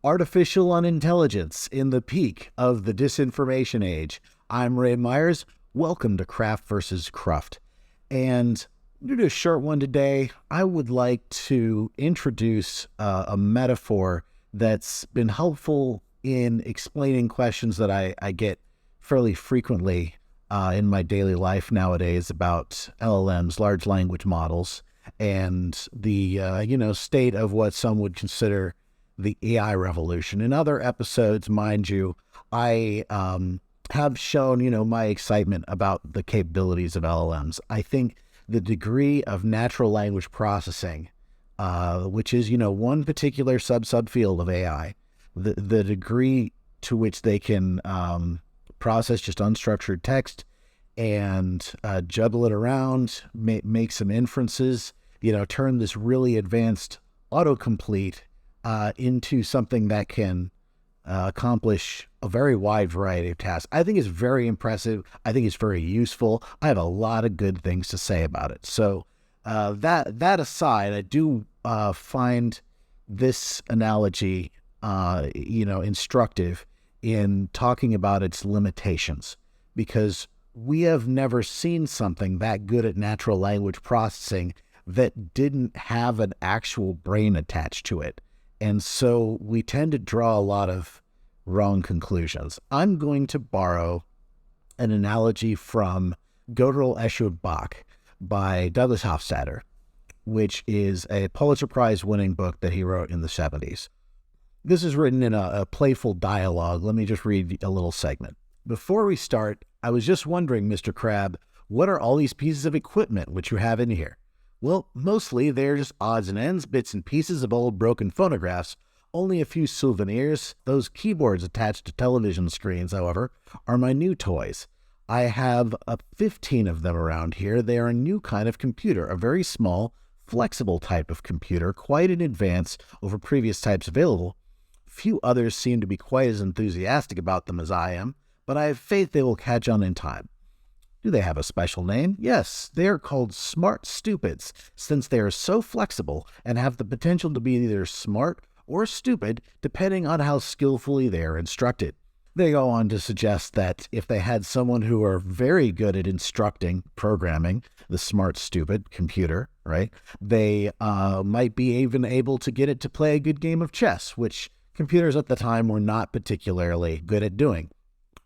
Artificial Unintelligence in the Peak of the Disinformation Age. I'm Ray Myers. Welcome to Craft versus Cruft. And due to a short one today, I would like to introduce a metaphor that's been helpful in explaining questions that I get fairly frequently in my daily life nowadays about LLMs, large language models, and the state of what some would consider the AI revolution. In other episodes, mind you, I have shown, my excitement about the capabilities of LLMs. I think the degree of natural language processing, which is, one particular subfield of AI, the degree to which they can process just unstructured text and juggle it around, make some inferences, turn this really advanced autocomplete into something that can accomplish a very wide variety of tasks. I think it's very impressive. I think it's very useful. I have a lot of good things to say about it. So that aside, I do find this analogy, instructive in talking about its limitations, because we have never seen something that good at natural language processing that didn't have an actual brain attached to it. And so we tend to draw a lot of wrong conclusions. I'm going to borrow an analogy from Gödel, Escher, Bach by Douglas Hofstadter, which is a Pulitzer Prize winning book that he wrote in the 70s. This is written in a playful dialogue. Let me just read a little segment. Before we start, I was just wondering, Mr. Crab, what are all these pieces of equipment which you have in here? Well, mostly they're just odds and ends, bits and pieces of old broken phonographs, only a few souvenirs. Those keyboards attached to television screens, however, are my new toys. I have 15 of them around here. They are a new kind of computer, a very small, flexible type of computer, quite in advance over previous types available. Few others seem to be quite as enthusiastic about them as I am, but I have faith they will catch on in time. Do they have a special name? Yes, they are called Smart Stupids, since they are so flexible and have the potential to be either smart or stupid, depending on how skillfully they are instructed. They go on to suggest that if they had someone who are very good at instructing, programming the smart, stupid computer, right, they might be even able to get it to play a good game of chess, which computers at the time were not particularly good at doing.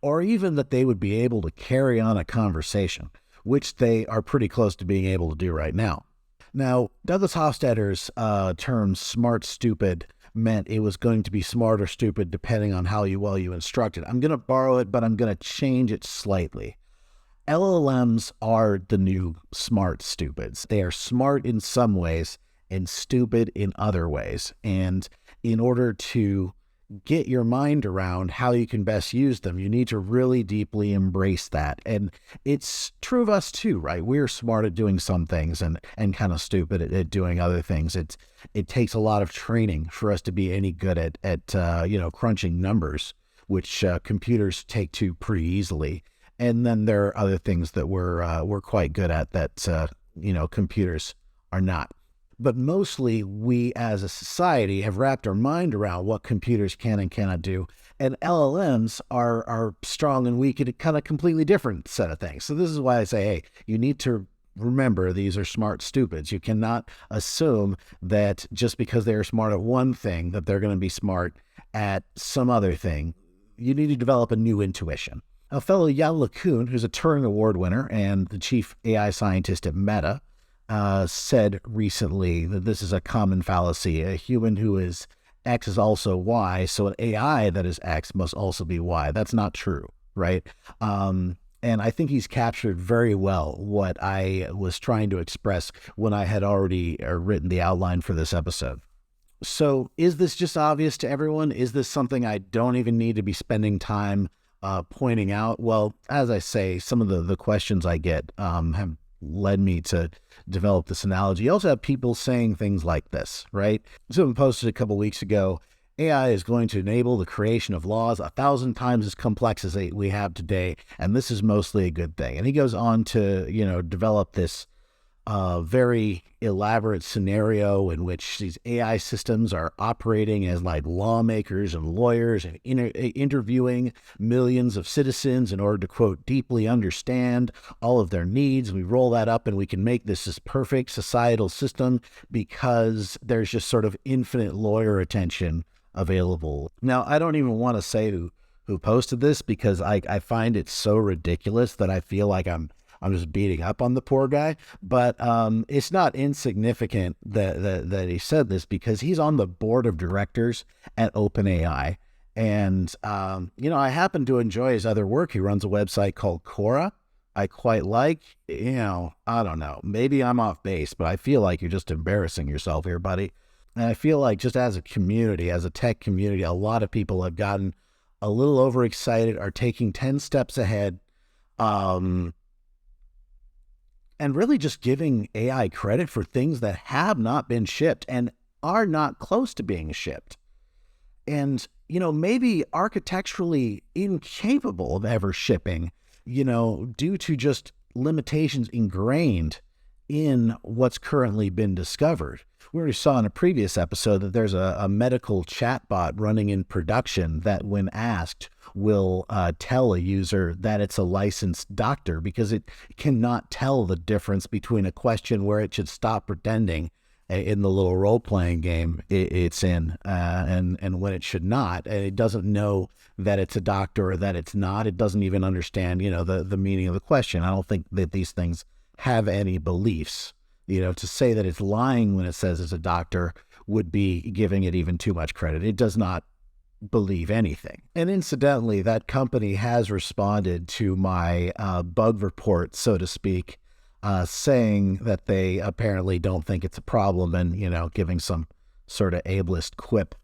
Or even that they would be able to carry on a conversation, which they are pretty close to being able to do right now. Now, Douglas Hofstadter's term smart stupid meant it was going to be smart or stupid depending on how well you instruct it. I'm going to borrow it, but I'm going to change it slightly. LLMs are the new smart stupids. They are smart in some ways and stupid in other ways. And in order to get your mind around how you can best use them, you need to really deeply embrace that. And it's true of us too, right? We're smart at doing some things and kind of stupid at doing other things. It takes a lot of training for us to be any good at crunching numbers, which computers take to pretty easily. And then there are other things that we're quite good at that computers are not. But mostly we as a society have wrapped our mind around what computers can and cannot do. And LLMs are strong and weak at a kind of completely different set of things. So this is why I say, hey, you need to remember these are smart stupids. You cannot assume that just because they're smart at one thing that they're going to be smart at some other thing. You need to develop a new intuition. A fellow Jan LeCun, who's a Turing Award winner and the chief AI scientist at Meta, said recently that this is a common fallacy. A human who is X is also Y, so an AI that is X must also be Y. That's not true, right? And I think he's captured very well what I was trying to express when I had already written the outline for this episode. So is this just obvious to everyone? Is this something I don't even need to be spending time pointing out? Well, as I say, some of the questions I get have led me to develop this analogy. You also have people saying things like this, right? Someone posted a couple weeks ago, AI is going to enable the creation of laws 1,000 times as complex as we have today, and this is mostly a good thing. And he goes on to, develop this very elaborate scenario in which these AI systems are operating as like lawmakers and lawyers and interviewing millions of citizens in order to, quote, deeply understand all of their needs. We roll that up and we can make this perfect societal system because there's just sort of infinite lawyer attention available. Now, I don't even want to say who posted this because I find it so ridiculous that I feel like I'm just beating up on the poor guy, but it's not insignificant that he said this because he's on the board of directors at OpenAI. And, I happen to enjoy his other work. He runs a website called Quora. I quite like, I don't know, maybe I'm off base, but I feel like you're just embarrassing yourself here, buddy. And I feel like just as a community, as a tech community, a lot of people have gotten a little overexcited, are taking 10 steps ahead, and really just giving AI credit for things that have not been shipped and are not close to being shipped. And, maybe architecturally incapable of ever shipping, due to just limitations ingrained in what's currently been discovered. We already saw in a previous episode that there's a medical chatbot running in production that, when asked, will tell a user that it's a licensed doctor because it cannot tell the difference between a question where it should stop pretending in the little role-playing game it's in and when it should not. And it doesn't know that it's a doctor or that it's not. It doesn't even understand, the meaning of the question. I don't think that these things have any beliefs. To say that it's lying when it says it's a doctor would be giving it even too much credit. It does not believe anything. And incidentally, that company has responded to my bug report, so to speak, saying that they apparently don't think it's a problem and, giving some sort of ableist quip.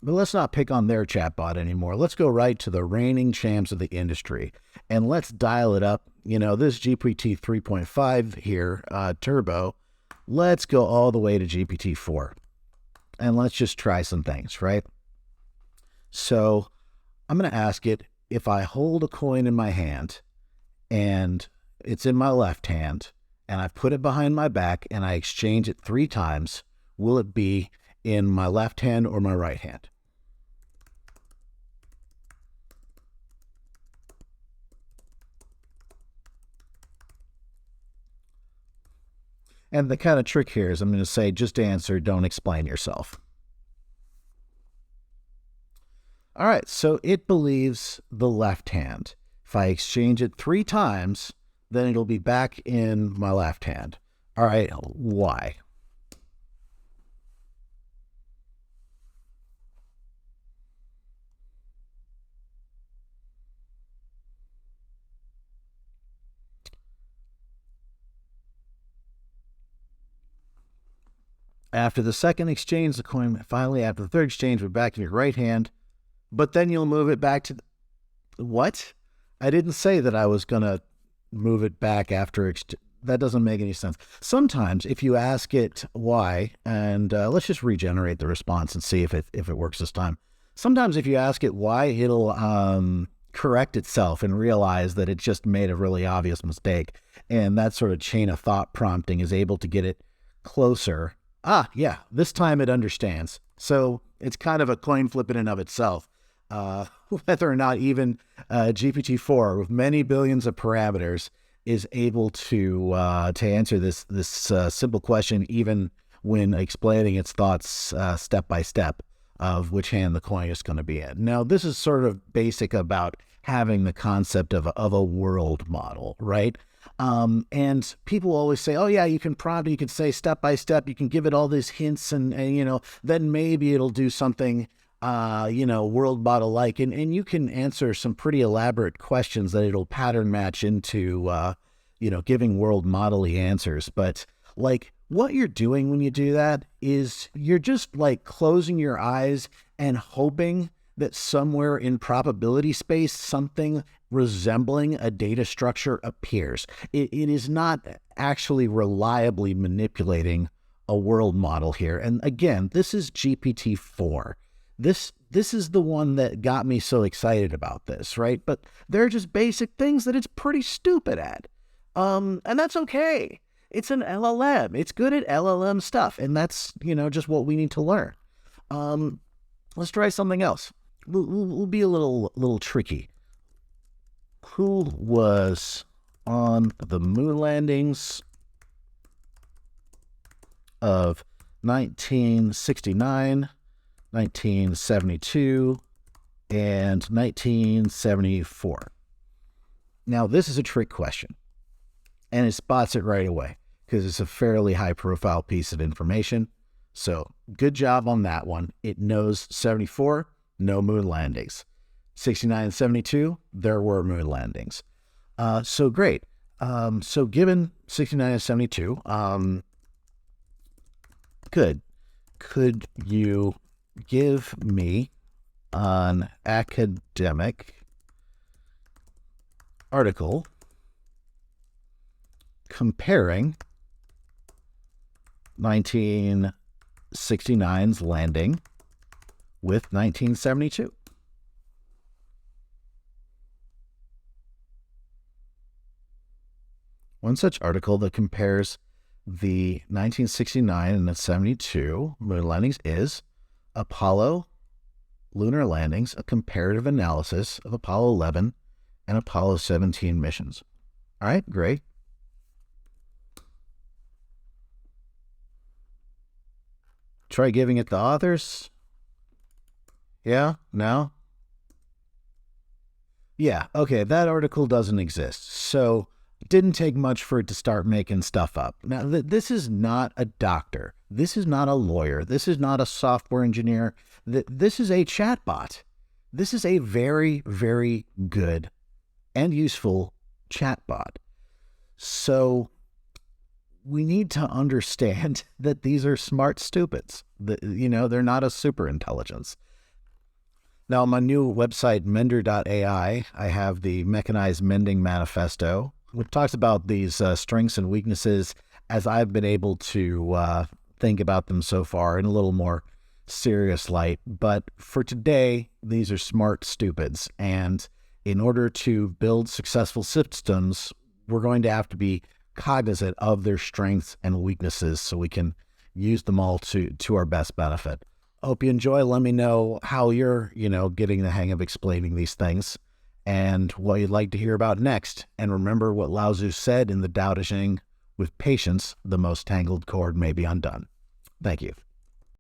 But let's not pick on their chatbot anymore. Let's go right to the reigning champs of the industry and let's dial it up. This GPT 3.5 here, Turbo, let's go all the way to GPT-4 and let's just try some things, right? So I'm going to ask it, if I hold a coin in my hand and it's in my left hand and I put it behind my back and I exchange it 3 times, will it be in my left hand or my right hand? And the kind of trick here is I'm going to say, just answer, don't explain yourself. All right, so it believes the left hand. If I exchange it 3 times, then it'll be back in my left hand. All right, why? After the second exchange, the coin, finally, after the third exchange, we're back in your right hand, but then you'll move it back to what? I didn't say that I was going to move it back after that doesn't make any sense. Sometimes if you ask it why, and let's just regenerate the response and see if it works this time. Sometimes if you ask it why, it'll correct itself and realize that it just made a really obvious mistake. And that sort of chain of thought prompting is able to get it closer. Yeah, this time it understands. So it's kind of a coin flip in and of itself. Whether or not even GPT-4 with many billions of parameters is able to answer this simple question, even when explaining its thoughts step by step of which hand the coin is going to be in. Now, this is sort of basic about having the concept of a world model, right? And people always say, oh yeah, you can prompt, you can say step by step, you can give it all these hints and then maybe it'll do something, world model like, and you can answer some pretty elaborate questions that it'll pattern match into, giving world model-y answers. But like what you're doing when you do that is you're just like closing your eyes and hoping that somewhere in probability space, something resembling a data structure appears. It is not actually reliably manipulating a world model here. And again, this is GPT-4. This is the one that got me so excited about this, right? But there are just basic things that it's pretty stupid at. And that's okay. It's an LLM. It's good at LLM stuff, and that's, just what we need to learn. Let's try something else. We'll be a little tricky. Who was on the moon landings of 1969, 1972, and 1974? Now, this is a trick question, and it spots it right away because it's a fairly high-profile piece of information. So good job on that one. It knows 74, no moon landings. 69 and 72, there were moon landings. So great. So given 69 and 72, good. Could you give me an academic article comparing 1969's landing with 1972? One such article that compares the 1969 and the 72 moon landings is Apollo Lunar Landings, a comparative analysis of Apollo 11 and Apollo 17 missions. All right, great. Try giving it the authors. Yeah, no? Yeah, okay, that article doesn't exist. So it didn't take much for it to start making stuff up. Now, this is not a doctor. This is not a lawyer. This is not a software engineer. This is a chatbot. This is a very, very good and useful chatbot. So we need to understand that these are smart stupids. They're not a super intelligence. Now, on my new website, mender.ai, I have the Mechanized Mending Manifesto, which talks about these strengths and weaknesses as I've been able to think about them so far in a little more serious light. But for today, these are smart stupids. And in order to build successful systems, we're going to have to be cognizant of their strengths and weaknesses so we can use them all to our best benefit. I hope you enjoy. Let me know how you're, getting the hang of explaining these things and what you'd like to hear about next. And remember what Lao Tzu said in the Tao Te Ching, with patience, the most tangled cord may be undone. Thank you.